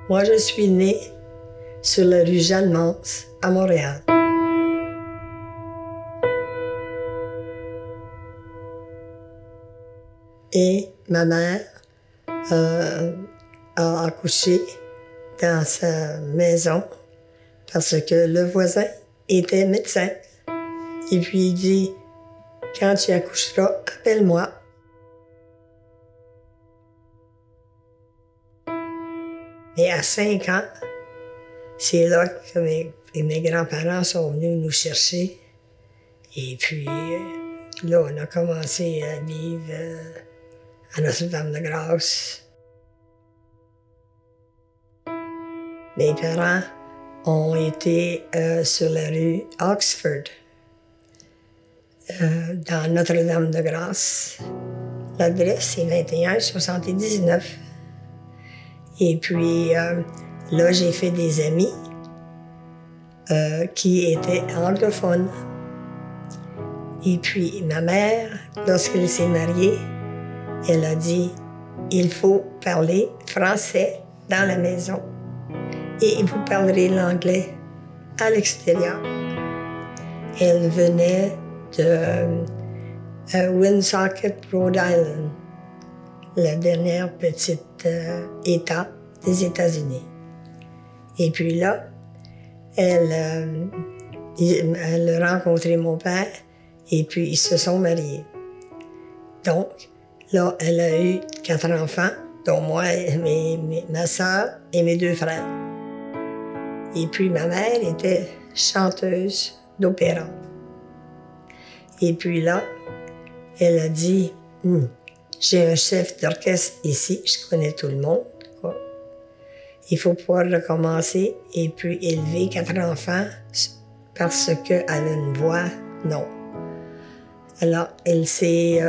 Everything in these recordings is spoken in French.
Moi, je suis née sur la rue Jeanne-Mance, à Montréal. Et ma mère a accouché dans sa maison parce que le voisin était médecin. Et puis il dit, quand tu accoucheras, appelle-moi. Et à 5 ans, c'est là que mes grands-parents sont venus nous chercher. Et puis là, on a commencé à vivre à Notre-Dame-de-Grâce. Mes parents ont été sur la rue Oxford, dans Notre-Dame-de-Grâce. L'adresse est 2179. Et puis là, j'ai fait des amis qui étaient anglophones. Et puis ma mère, lorsqu'elle s'est mariée, elle a dit, il faut parler français dans la maison et vous parlerez l'anglais à l'extérieur. Elle venait de Woonsocket, Rhode Island, la dernière petite État des États-Unis. Et puis là, elle a rencontré mon père et puis ils se sont mariés. Donc, là, elle a eu 4 enfants, dont moi, ma soeur et mes 2 frères. Et puis ma mère était chanteuse d'opéra. Et puis là, elle a dit, j'ai un chef d'orchestre ici, je connais tout le monde, quoi. Il faut pouvoir recommencer et puis élever 4 enfants parce qu'elle a une voix, non. Alors, elle s'est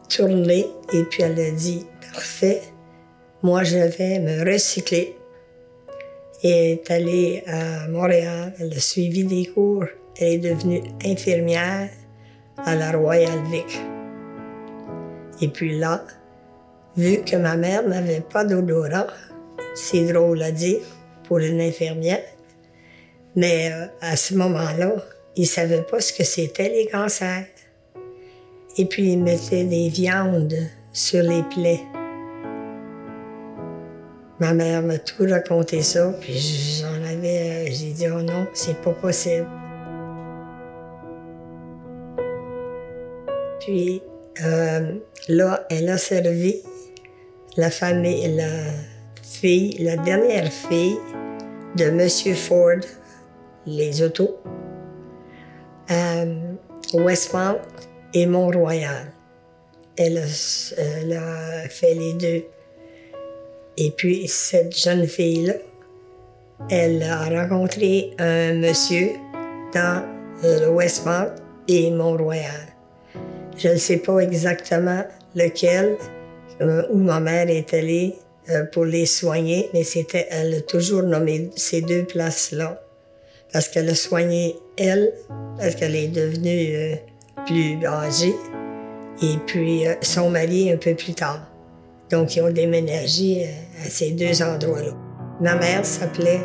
tournée et puis elle a dit, parfait, moi je vais me recycler. Et elle est allée à Montréal, elle a suivi des cours, elle est devenue infirmière à la Royal Vic. Et puis là, vu que ma mère n'avait pas d'odorat, c'est drôle à dire pour une infirmière, mais à ce moment-là, ils ne savaient pas ce que c'était les cancers. Et puis ils mettaient des viandes sur les plaies. Ma mère m'a tout raconté ça, puis j'ai dit, oh non, c'est pas possible. Puis là, elle a servi la dernière fille de M. Ford, les autos, à Westmount et Mont-Royal. Elle a fait les 2. Et puis, cette jeune fille-là, elle a rencontré un monsieur dans le Westmount et Mont-Royal. Je ne sais pas exactement lequel, où ma mère est allée pour les soigner, mais elle a toujours nommé ces 2 places-là. Parce qu'elle a soigné elle, parce qu'elle est devenue plus âgée, et puis son mari un peu plus tard. Donc, ils ont déménagé à ces 2 endroits-là. Ma mère s'appelait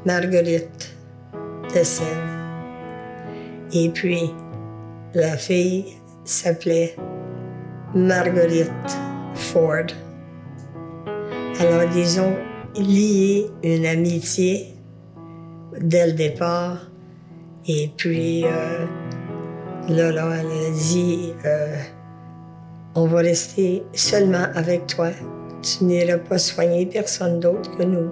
Marguerite de Seine. Et puis, la fille s'appelait Marguerite Ford. Alors, ils ont lié une amitié dès le départ. Et puis, là, elle a dit... on va rester seulement avec toi. Tu n'iras pas soigner personne d'autre que nous.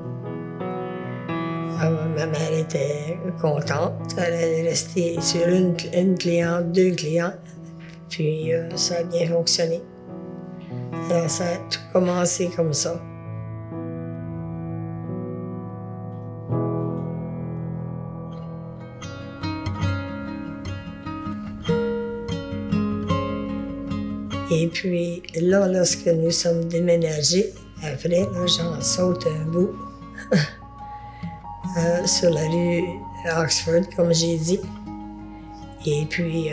Alors, ma mère était contente. Elle est restée sur une cliente, 2 clients. Puis ça a bien fonctionné. Alors ça a tout commencé comme ça. Et puis là, lorsque nous sommes déménagés, après, là, j'en saute un bout, sur la rue Oxford, comme j'ai dit. Et puis,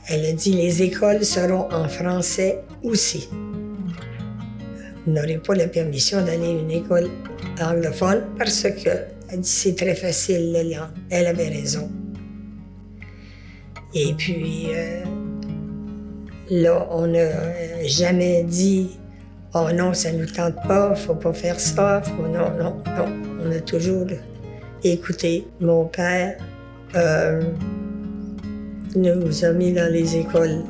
elle a dit, les écoles seront en français aussi. n'aurait pas la permission d'aller à une école anglophone parce que elle dit c'est très facile la langue. Elle avait raison. Et puis là, on n'a jamais dit « Oh non, ça ne nous tente pas, faut pas faire ça. » Non, non, non. On a toujours écouté. Mon père nous a mis dans les écoles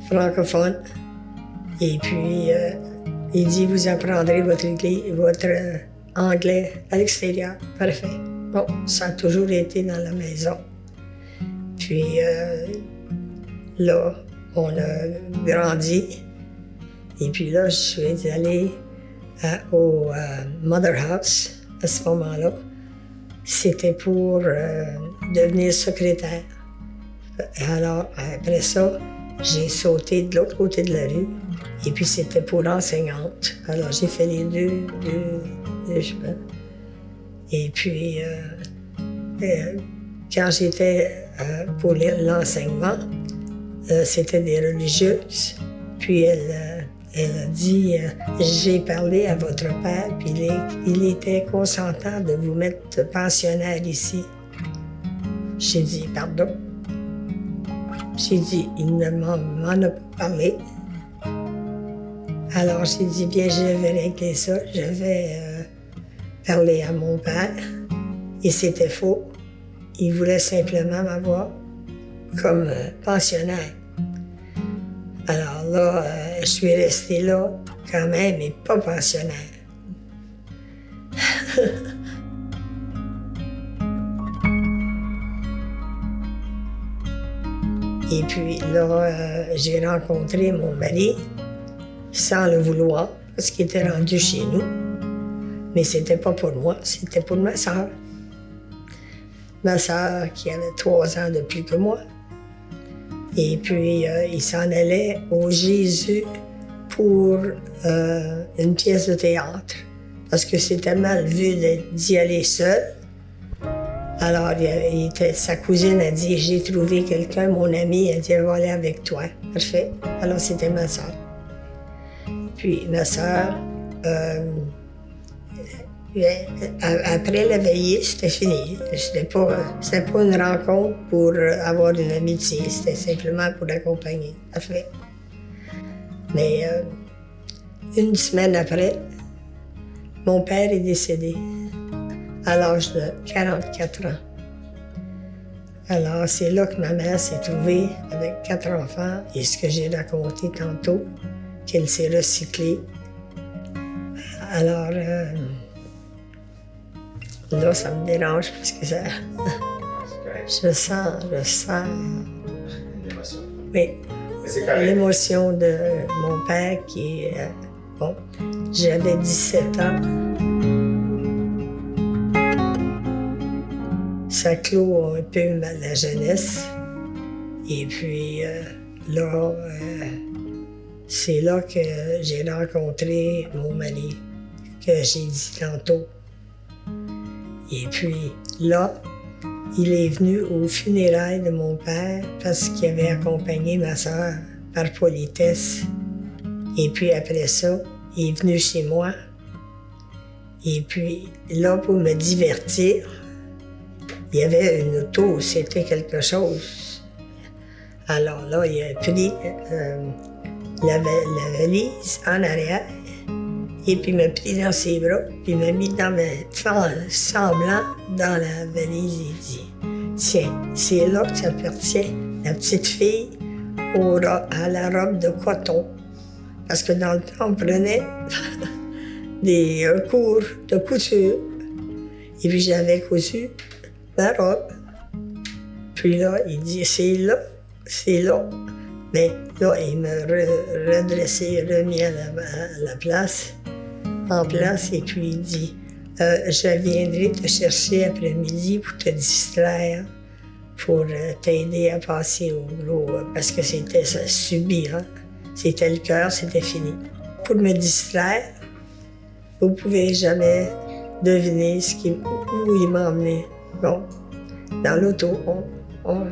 francophones. Et puis, il dit « Vous apprendrez votre anglais à l'extérieur. » Parfait. Bon, ça a toujours été dans la maison. Puis là, on a grandi. Et puis là, je suis allée au Mother House à ce moment-là. C'était pour devenir secrétaire. Alors, après ça, j'ai sauté de l'autre côté de la rue. Et puis, c'était pour enseignante. Alors, j'ai fait les deux chemins. Et puis, quand j'étais pour l'enseignement, c'était des religieuses. Puis, elle a dit « J'ai parlé à votre père, puis il était consentant de vous mettre pensionnaire ici. » J'ai dit « Pardon? » J'ai dit « Il ne m'en a pas parlé. » Alors j'ai dit « Bien, je vais régler ça. Je vais parler à mon père. » Et c'était faux. Il voulait simplement m'avoir comme pensionnaire. Alors là, je suis restée là quand même, mais pas pensionnaire. Et puis là, j'ai rencontré mon mari sans le vouloir, parce qu'il était rendu chez nous. Mais c'était pas pour moi, c'était pour ma sœur. Ma sœur qui avait 3 ans de plus que moi. Et puis, il s'en allait au Jésus pour une pièce de théâtre, parce que c'était mal vu d'y aller seul. Alors, sa cousine a dit « J'ai trouvé quelqu'un, mon ami, a dit « Elle va aller avec toi. » Parfait. Alors, c'était ma sœur. Puis, ma sœur, après la veillée, c'était fini. C'était pas une rencontre pour avoir une amitié, c'était simplement pour l'accompagner. Parfait. Mais une semaine après, mon père est décédé à l'âge de 44 ans. Alors, c'est là que ma mère s'est trouvée avec 4 enfants et ce que j'ai raconté tantôt, qu'elle s'est recyclée. Alors, là, ça me dérange parce que ça... je sens... L'émotion. Oui. L'émotion de mon père qui est... bon, j'avais 17 ans. Ça clôt un peu la jeunesse. Et puis là, c'est là que j'ai rencontré mon mari, que j'ai dit tantôt. Et puis là, il est venu aux funérailles de mon père parce qu'il avait accompagné ma sœur par politesse. Et puis après ça, il est venu chez moi. Et puis là, pour me divertir, il y avait une auto, c'était quelque chose. Alors là, il a pris la valise en arrière et puis m'a pris dans ses bras, puis m'a mis dans semblant dans la valise. Il dit « Tiens, c'est là que ça appartient, la petite fille à la robe de coton. » Parce que dans le temps, on prenait des cours de couture. Et puis j'avais cousu ma robe. Puis là, il dit, c'est là. Mais là, il m'a redressé, remis à la place, en place, et puis il dit, je viendrai te chercher après-midi pour te distraire, pour t'aider à passer au gros, parce que c'était subi, hein. C'était le cœur, c'était fini. Pour me distraire, vous ne pouvez jamais deviner où il m'a emmené. Bon, dans l'auto,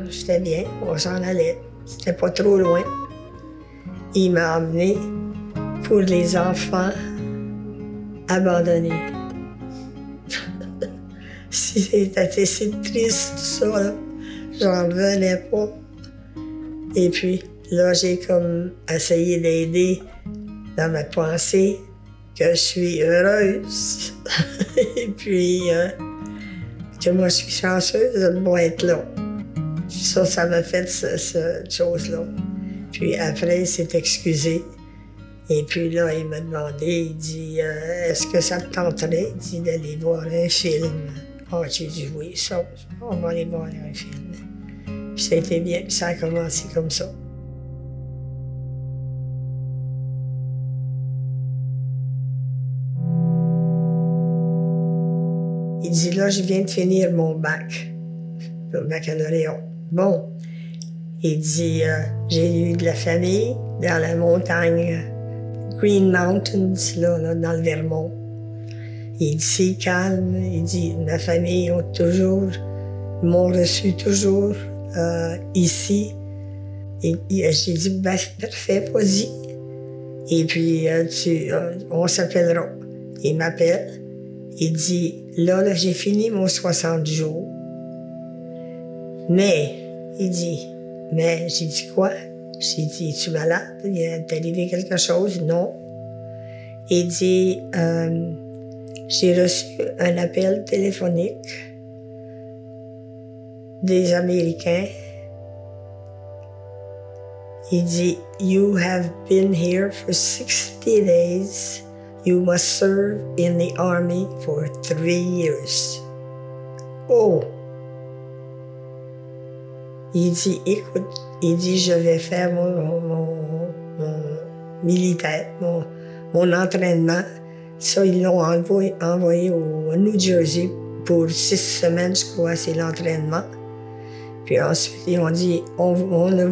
j'étais bien, on s'en allait. C'était pas trop loin. Il m'a emmené pour les enfants abandonnés. C'était si triste, ça, là. J'en revenais pas. Et puis, là, j'ai comme essayé d'aider dans ma pensée que je suis heureuse. Et puis, que moi, je suis chanceuse de pouvoir être là. Ça m'a fait cette chose-là. Puis après, il s'est excusé. Et puis là, il m'a demandé, il dit, est-ce que ça te tenterait, il dit, d'aller voir un film? Ah, j'ai dit oui, ça, on va aller voir un film. Puis ça a été bien, puis ça a commencé comme ça. Il dit, là, je viens de finir mon bac, le baccalauréat. Bon, il dit, j'ai eu de la famille dans la montagne Green Mountains, là, dans le Vermont. Il dit, c'est calme. Il dit, ma famille m'ont reçu toujours ici. Et j'ai dit, ben, parfait, vas-y. Et puis, on s'appellera. Il m'appelle. Il dit, là, j'ai fini mon 60 jours. Mais, il dit, mais j'ai dit quoi? J'ai dit, es-tu malade? Il t'est arrivé quelque chose? Non. Il dit, j'ai reçu un appel téléphonique des Américains. Il dit, you have been here for 60 days. You must serve in the army for 3 years. Oh! Il dit, écoute, il dit, je vais faire mon militaire, mon entraînement. Ça, ils l'ont envoyé au New Jersey pour 6 semaines, je crois, c'est l'entraînement. Puis ensuite, ils ont dit, on ne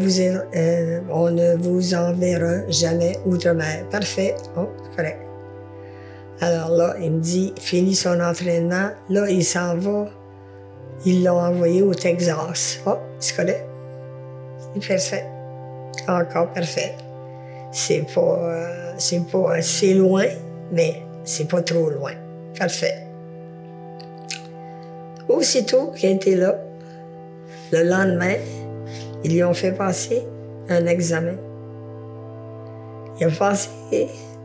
vous enverra jamais outre-mer. Parfait, oh, correct. Alors là, il me dit, fini son entraînement. Là, il s'en va. Ils l'ont envoyé au Texas. Oh, c'est correct. C'est parfait. Encore parfait. C'est loin, mais c'est pas trop loin. Parfait. Aussitôt qu'il était là, le lendemain, ils lui ont fait passer un examen. Il a passé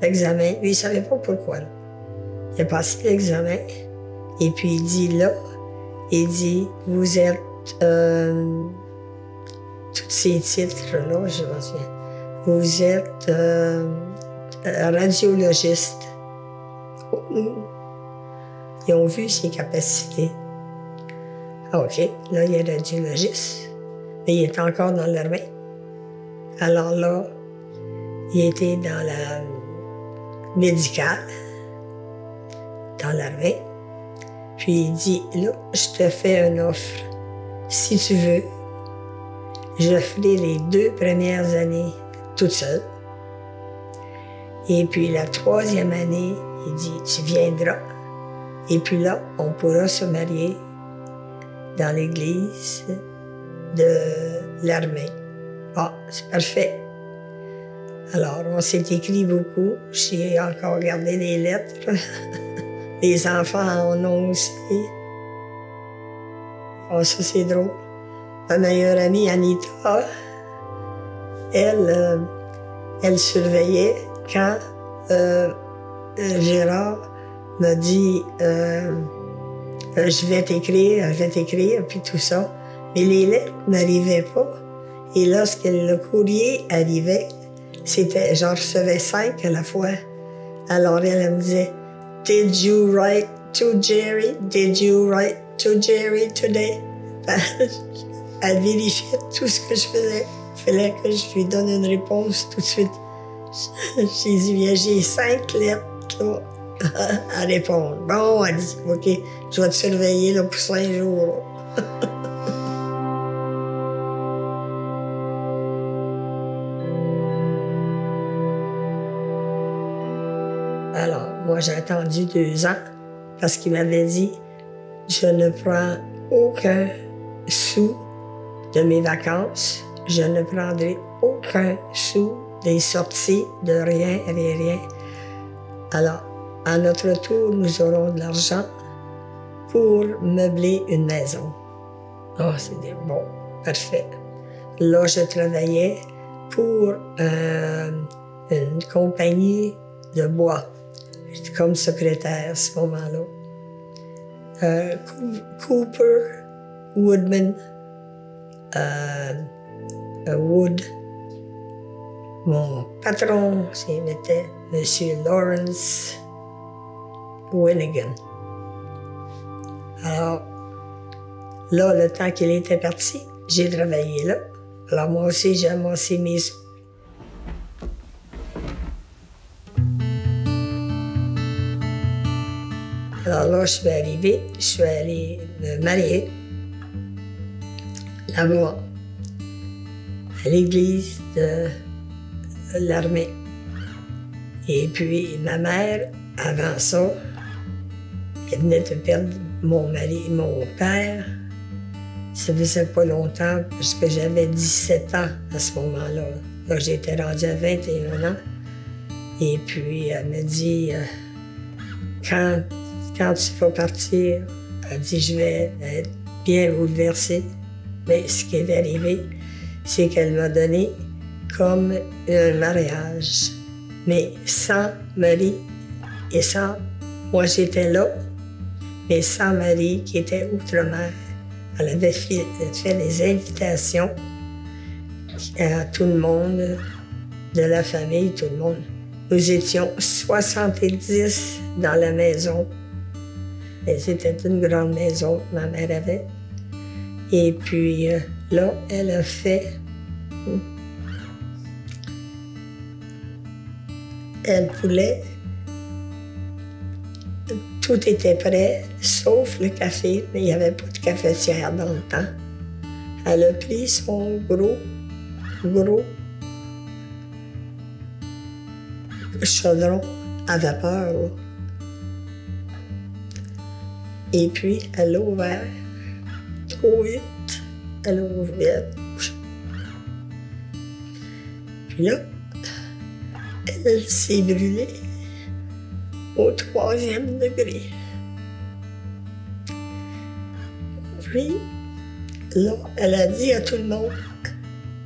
l'examen. Lui, il ne savait pas pourquoi. Là. Il a passé l'examen. Et puis, il dit là, il dit, vous êtes... tous ces titres-là, je me souviens. Vous êtes radiologiste. Ils ont vu ses capacités. Ah, OK, là, il est radiologiste, mais il est encore dans l'armée. Alors là, il était dans la médicale, dans l'armée. Puis il dit, là, je te fais une offre. Si tu veux, je ferai les 2 premières années toute seule. Et puis la 3e année, il dit, tu viendras. Et puis là, on pourra se marier dans l'église de l'armée. Ah, c'est parfait. Alors, on s'est écrit beaucoup. J'ai encore gardé les lettres. Les enfants en ont aussi. Oh, ça, c'est drôle. Ma meilleure amie, Anita, elle surveillait quand Gérard m'a dit je vais t'écrire, puis tout ça. Mais les lettres n'arrivaient pas. Et lorsque le courrier arrivait, j'en recevais 5 à la fois. Alors elle me disait, Did you write to Jerry? Did you write to Jerry today? Elle vérifiait tout ce que je faisais. Il fallait que je lui donne une réponse tout de suite. J'ai dit, bien, j'ai 5 lettres là, à répondre. Bon, elle dit, OK, je vais te surveiller là, pour 5 jours. Alors, moi, j'ai attendu 2 ans parce qu'il m'avait dit, je ne prends aucun sou de mes vacances. Je ne prendrai aucun sou des sorties de rien, rien. Alors, à notre tour, nous aurons de l'argent pour meubler une maison. Oh, c'est bon, parfait. Là, je travaillais pour une compagnie de bois. J'étais comme secrétaire à ce moment-là. Cooper, Woodman, Wood. Mon patron, c'était M. Lawrence Winnigan. Alors, là, le temps qu'il était parti, j'ai travaillé là. Alors, moi aussi, j'ai amassé mes sous. Alors là, je suis arrivée, je suis allée me marier là-bas, à l'église de l'armée. Et puis, ma mère, avant ça, elle venait de perdre mon père. Ça faisait pas longtemps, parce que j'avais 17 ans à ce moment-là. Là, j'étais rendue à 21 ans. Et puis, elle me dit, quand tu vas partir, elle dit, je vais être bien bouleversée. Mais ce qui est arrivé, c'est qu'elle m'a donné comme un mariage, mais sans mari et sans... Moi, j'étais là, mais sans mari qui était outre-mer. Elle avait fait des invitations à tout le monde, de la famille, tout le monde. Nous étions 70 dans la maison. Et c'était une grande maison que ma mère avait. Et puis là, elle a fait... Elle voulait... Tout était prêt, sauf le café, mais il n'y avait pas de cafetière dans le temps. Elle a pris son gros chaudron à vapeur, là. Et puis, elle l'a ouvert trop vite. Elle a ouvert la bouche. Puis là, elle s'est brûlée au 3e degré. Puis, là, elle a dit à tout le monde,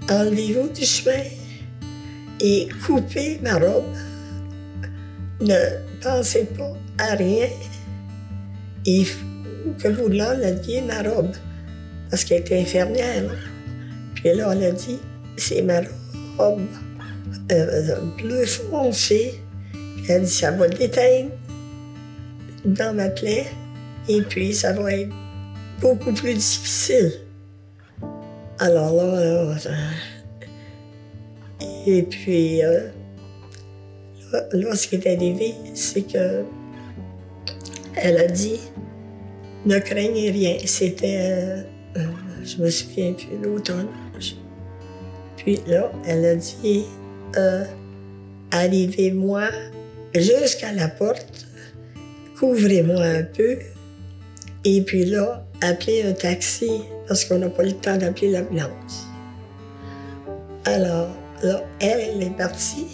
enlevez-vous du chemin et coupez ma robe. Ne pensez pas à rien. Il faut que vous l'enleviez, ma robe. Parce qu'elle était infirmière. Puis là, elle a dit, c'est ma robe bleu foncé. Puis elle a dit, ça va l'éteindre dans ma plaie. Et puis, ça va être beaucoup plus difficile. Alors là, et puis, là, ce qui est arrivé, c'est que elle a dit, ne craignez rien. C'était, je me souviens plus, l'automne. Puis là, elle a dit, arrivez-moi jusqu'à la porte, couvrez-moi un peu, et puis là, appelez un taxi, parce qu'on n'a pas le temps d'appeler l'ambulance. Alors, là, elle est partie,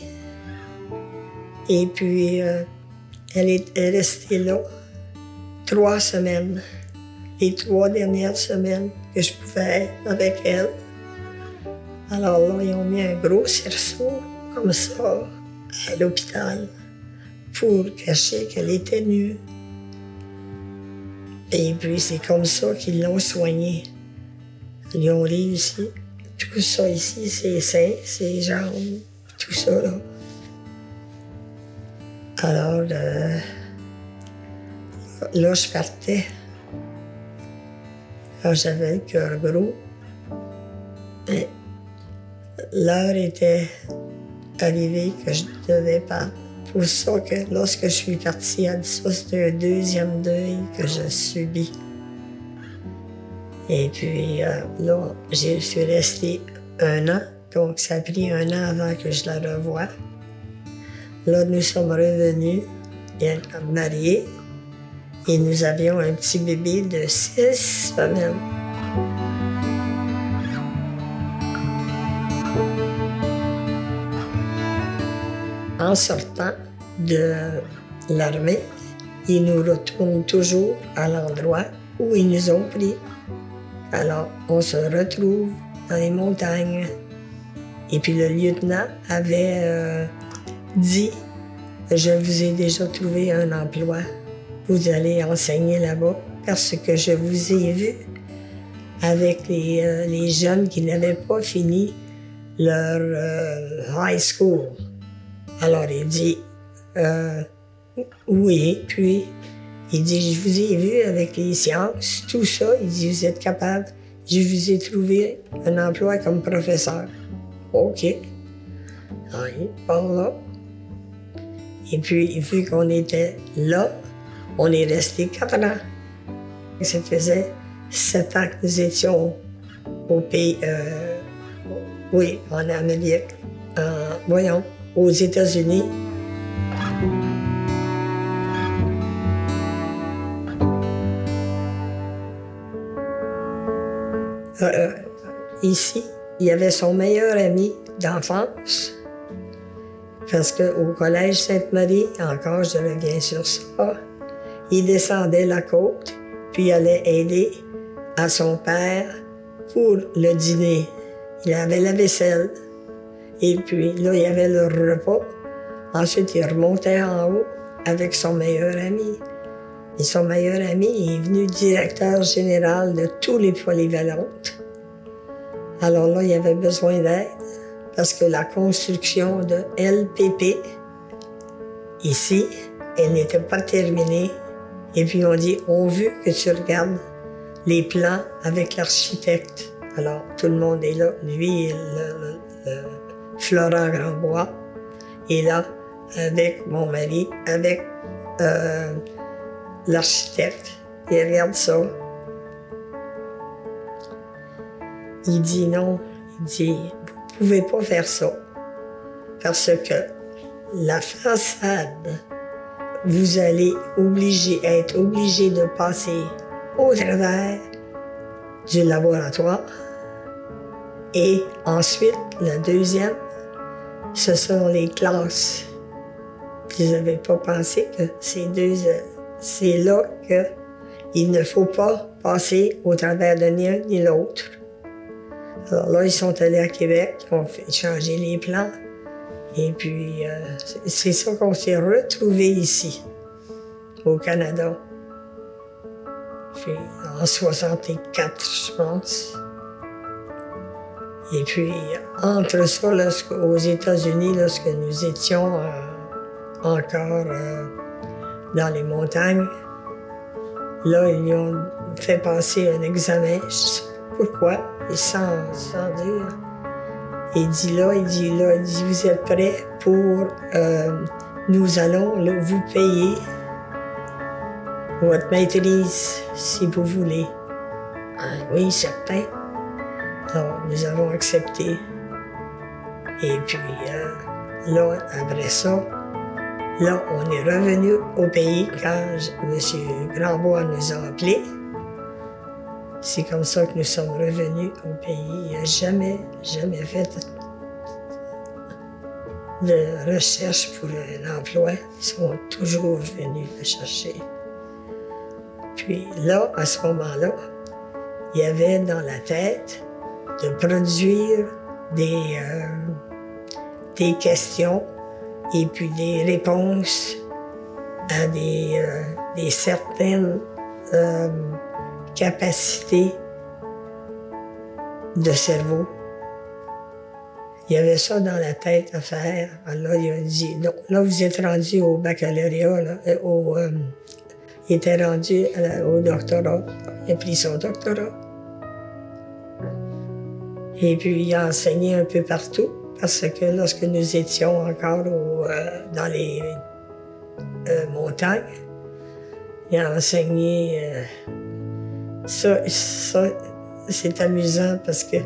et puis elle est restée là 3 semaines. Les 3 dernières semaines que je pouvais être avec elle. Alors là, ils ont mis un gros cerceau, comme ça, à l'hôpital, pour cacher qu'elle était nue. Et puis, c'est comme ça qu'ils l'ont soignée. Ils ont réussi. Tout ça ici, ses seins, ses jambes, tout ça, là. Alors, là, je partais. Alors, j'avais le cœur gros. Et l'heure était arrivée que je devais partir. Pour ça que lorsque je suis partie, elle dit ça, c'était un 2e deuil que je subis. Et puis là, je suis restée 1 an. Donc, ça a pris 1 an avant que je la revoie. Là, nous sommes revenus, et mariés, et nous avions un petit bébé de 6 semaines. en sortant de l'armée, ils nous retournent toujours à l'endroit où ils nous ont pris. Alors, on se retrouve dans les montagnes. Et puis le lieutenant avait dit, je vous ai déjà trouvé un emploi. Vous allez enseigner là-bas parce que je vous ai vu avec les jeunes qui n'avaient pas fini leur high school. Alors il dit, oui, puis il dit, je vous ai vu avec les sciences, tout ça. Il dit, vous êtes capable. Je vous ai trouvé un emploi comme professeur. OK. Alors, il part là. Et puis, vu qu'on était là, on est resté 4 ans. Ça faisait 7 ans que nous étions au pays, oui, en Amérique, voyons, aux États-Unis. Ici, il y avait son meilleur ami d'enfance, parce qu'au collège Sainte-Marie, encore je reviens sur ça, il descendait la côte, puis il allait aider à son père pour le dîner. Il avait la vaisselle, et puis là, il y avait le repas. Ensuite, il remontait en haut avec son meilleur ami. Et son meilleur ami est venu directeur général de tous les polyvalentes. Alors là, il y avait besoin d'aide parce que la construction de LPP, ici, elle n'était pas terminée. Et puis on dit, on veut que tu regardes les plans avec l'architecte. Alors tout le monde est là. Lui, le Florent Grandbois est là avec mon mari, avec l'architecte. Il regarde ça. Il dit non. Il dit, vous pouvez pas faire ça. Parce que la façade, vous allez être obligé de passer au travers du laboratoire. Et ensuite, la deuxième, ce sont les classes. Vous n'avez pas pensé que c'est là qu'il ne faut pas passer au travers de ni un ni l'autre. Alors là, ils sont allés à Québec, ils ont fait changer les plans. Et puis, c'est ça qu'on s'est retrouvés ici, au Canada. Puis, en 64, je pense. Et puis, entre ça, aux États-Unis, lorsque nous étions encore dans les montagnes, là, ils lui ont fait passer un examen. Je sais pas pourquoi, et sans dire. Il dit, vous êtes prêts pour, nous allons là, vous payer votre maîtrise, si vous voulez. Ah, oui, certain. Alors, nous avons accepté. Et puis, là, après ça, là, on est revenu au pays quand M. Grandbois nous a appelés. C'est comme ça que nous sommes revenus au pays. Il n'a jamais fait de recherche pour un emploi. Ils sont toujours venus le chercher. Puis là, à ce moment-là, il y avait dans la tête de produire des questions et puis des réponses à des certaines capacités de cerveau. Il y avait ça dans la tête à faire. Alors là, il a dit, non, là, vous êtes rendu au baccalauréat, là, il était rendu au doctorat. Il a pris son doctorat. Et puis, il a enseigné un peu partout, parce que lorsque nous étions encore dans les montagnes, il a enseigné... Ça c'est amusant parce qu'il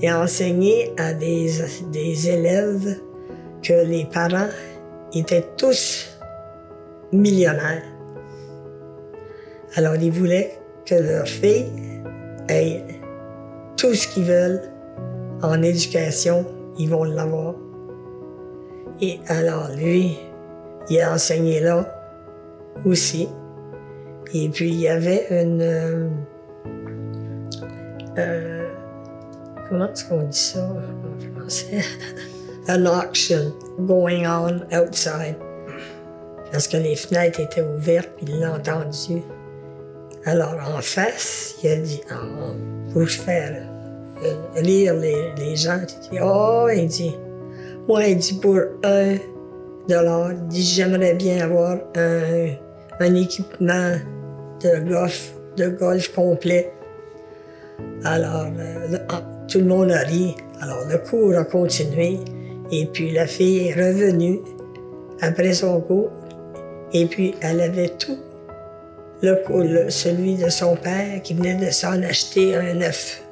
a enseigné à des élèves que les parents étaient tous millionnaires. Alors, ils voulaient que leurs filles aient tout ce qu'ils veulent en éducation, ils vont l'avoir. Et alors, lui, il a enseigné là aussi. Et puis, il y avait une... comment est-ce qu'on dit ça en français? An auction going on outside. Parce que les fenêtres étaient ouvertes, puis il l'a entendu. Alors, en face, il a dit, pour faire lire les gens. Il dit, oh, il dit, moi, il dit, pour $1, il dit, j'aimerais bien avoir un équipement de golf complet. Alors, tout le monde a ri. Alors, le cours a continué. Et puis, la fille est revenue après son cours. Et puis, elle avait tout. Celui de son père qui venait de s'en acheter un neuf.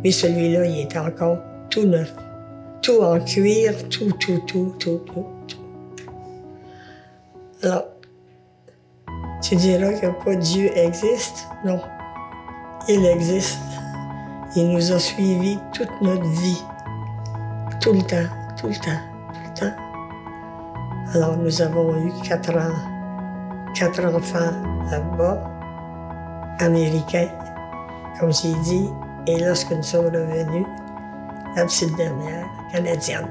Mais celui-là, il était encore tout neuf. Tout en cuir, tout. Alors, tu diras que pas Dieu existe? Non, il existe. Il nous a suivis toute notre vie. Tout le temps. Alors, nous avons eu 4 enfants là-bas, américains, comme j'ai dit. Et lorsque nous sommes revenus, la petite dernière, canadienne.